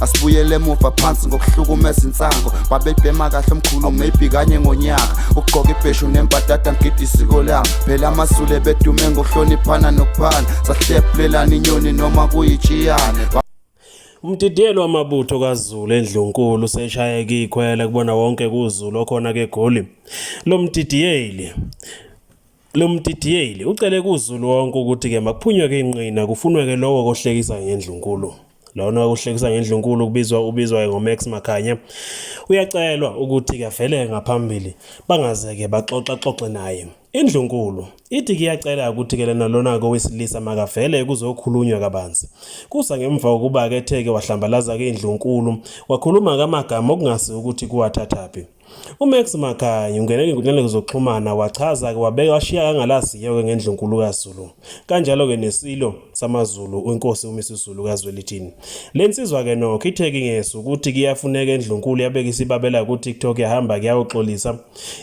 Asibuyele emuva phansi ngokuhlukumeza insango babebhema kahle omkhulu maybe kanye ngonyaka ugqoka ibheshu nembadada ngidi isiko lami phela amasule bedume ngokuhloniphana nokuphana sahlephulelana inyoni noma kuyijiyane. Umdidiyelo wamabutho kaZulu eNdlunkulu seshayeka ikhwela kubona wonke kuZulu okhona ke eGoli. Lo mdidiyeli ucele kuZulu wonke ukuthi ke makuphunywe ke inqina kufunwe ke lowo kohlekisa ngeNdlunkulu. Lona ukuhlekisa ngeNdlunkulu ubizwa ngoMax Makhanya uyacelwa ukuthi ke vele ngaphambili bangazeke baxoxe naye. iNdlunkulu ithi kuyacela ukuthi ke lona kowesilisa makavele kuzokhulunywa kabanzi. Kusa ngemva kokuba ke etheke wahlambalaza ke iNdlunkulu wakhuluma ngamagama okungasi ukuthi kuwathathaphi. uMax Makhanya ungene enkundleni zokuxhumana wachaza ke wabeka washiya kangalaziyo ke ngeNdlunkulu kaZulu. Kanjalo ke nesilo samaZulu uNkosi uMisuzulu kaZwelithini. Lensizwa ke nokho itheke ngeso ukuthi kuyafuneka eNdlunkulu yabeka isibabela ku TikTok yahamba kuyaxolisa.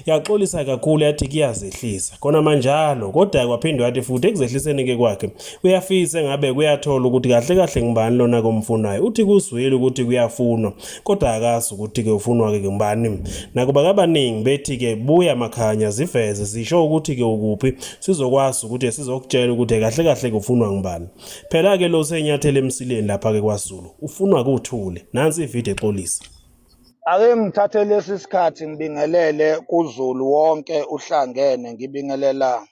Yaxolisa kakhulu yathi kuyazehlisa. Kona manjalo kodwa kwaphindwa yathi futhi ekuzehliseni ke kwakhe uyafisa engabe kuyathola ukuthi kahle ngibani lona komfunayo. Uthi kuzwile ukuthi kuyafunwa kodwa akazi ukuthi ke ufunwa ke ngibani. Nakuba kabaningi bethi ke buya Makhanya ziveze zisho ukuthi ke ukuphi sizokwazi ukuthi sizokutshela ukuthi kahle kufunwa ngibani. Phela ke lo senyathele emsileni lapha ke kwaZulu ufunwa kuthule. Nansi ivideo exolisa. Ake ngithathe lesi sikhathi ngibingelele kuZulu wonke uhlangene ngibingelela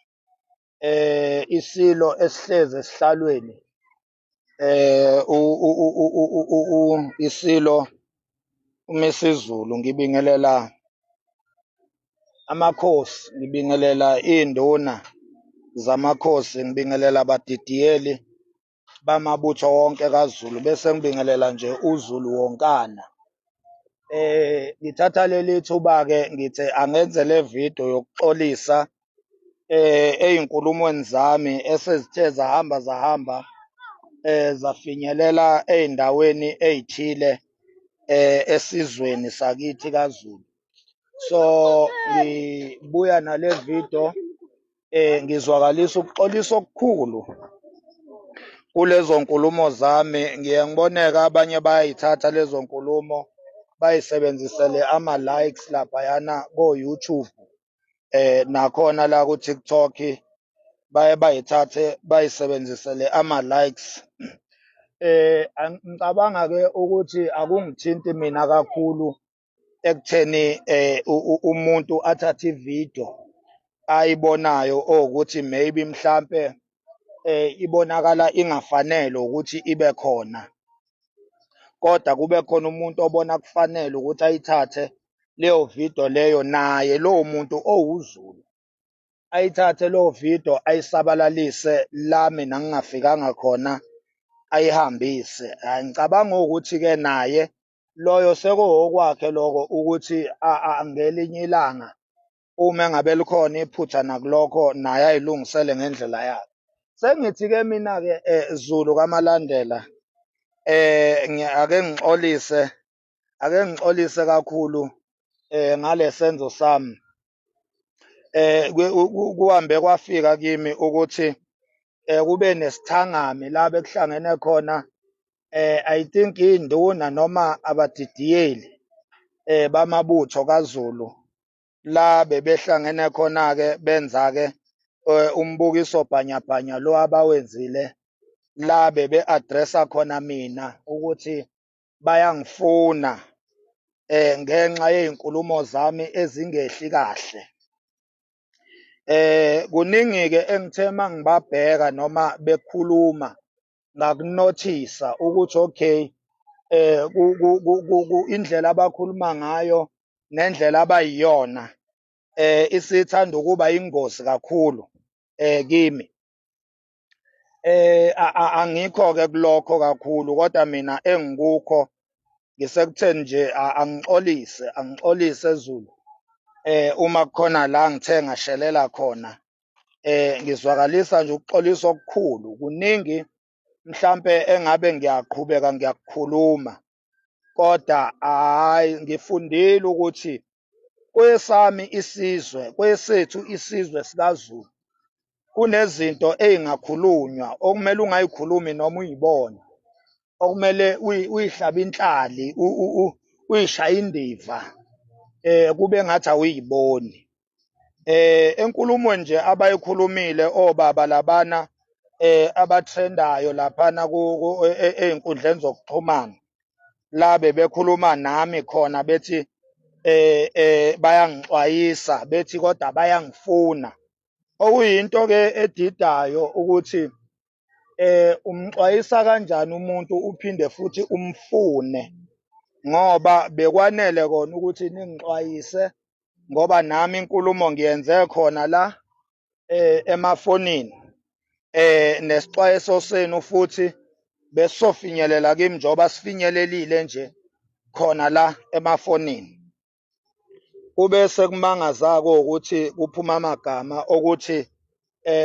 isilo esihleze esihlalweni isilo uMisuzulu ngibingelela amakhosi ngibingelela induna zamakhosi ngibingelela abadidiyeli bamabutho wonke kaZulu bese ngibingelela nje uZulu wonkana. Ngithatha leli thuba ke ngithi angenze le video yokuxolisa ey'nkulumweni zami esezithe zahamba zafinyelela ey'ndaweni ey'thile esizweni sakithi kaZulu. So ngibuya nale video ngizwakalisa ukuxolisa okukhulu kulezo nkulumo zami. Ngiye ngiboneka abanye bayayithatha lezo nkulumo bayisebenzisele ama-likes laphayana ko-YouTube nakhona la ku-TikTok baye bayithathe bayisebenzisele ama-likes. Ngicabanga ke ukuthi akungithinti mina kakhulu ekutheni umuntu athathe ividiyo ayibonayo ukuthi maybe mhlampe ibonakala ingafanele ukuthi ibe khona, kodwa kube khona umuntu obona kufanele ukuthi ayithathe leyo vidiyo leyo naye lowo muntu owuZulu ayithathe leyo vidiyo ayisabalalise la mina ngingafikanga khona ayihambise. Ngicabanga ukuthi-ke naye loyo sekuwokwakhe lokho ukuthi ngelinye ilanga uma ngabe likhona iphutha nakulokho naye ayilungisele ngendlela yakhe. Sengithi-ke mina-ke Zulu kaMalandela ake ngixolise kakhulu ngale senzo sami. Kuhambe kwafika kimi ukuthi kube nesithangami la bekuhlangene khona I think induna noma abadidiyeli bamabutho kaZulu la bebehlangene khona-ke benza-ke umbukiso bhanyabhanya lo abawenzile la bebe-addressa khona mina ukuthi bayangifuna ngenxa yey'nkulumo zami ezingehli kahle. Kuningi-ke engithe mangibabheka noma bekhuluma ngakunothisa ukuthi okay indlela abakhuluma ngayo nendlela abayiyona isithanda ukuba ingozi kakhulu kimi. Angikho-ke kulokho kakhulu kodwa mina engikukho ngisekutheni nje angixolise Zulu. Uma kukhona la ngithe ngashelela khona ngizwakalisa nje ukuxolisa okukhulu. Kuningi mhlampe engabe ngiyaqhubeka ngiyakukhuluma kodwa hhayi ngifundile ukuthi kwesami isizwe kwesethu isizwe sikaZulu kunezinto ey'ngakhulunywa okumele ungayikhulumi noma uyibone. okumele uyihlabe inhlali uyishaye indiva kube ngathi awuyiboni. Enkulumo nje abayikhulumile obaba labana abathrendayo laphana ey'nkundleni zokuxhumana la bebekhuluma nami khona bethi bayangixwayisa bethi kodwa bayangifuna, okuyinto-ke edidayo ukuthi umxwayisa kanjani umuntu uphinde futhi umfune, ngoba bekwanele kona ukuthi ningixwayise ngoba nami inkulumo ngiyenze khona la emafonini nesixwayiso senu futhi besizofinyelela kimi njengoba sifinyelelile nje khona la emafonini. Kube sekumangaza-ke ukuthi kuphuma amagama okuthi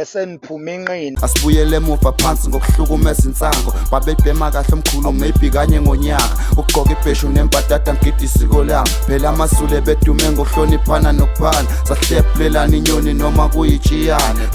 seniphuma inqini. Asibuyele emuva phansi ngokuhlukumeza insango, babebhema kahle omkhulu maybe kanye ngonyaka. Ukugqoka ibheshu nembadada ngigida isiko lami, phela amasule bedume ngokuhloniphana nokuphana. Sahlephulelana inyoni noma kuyijiyane.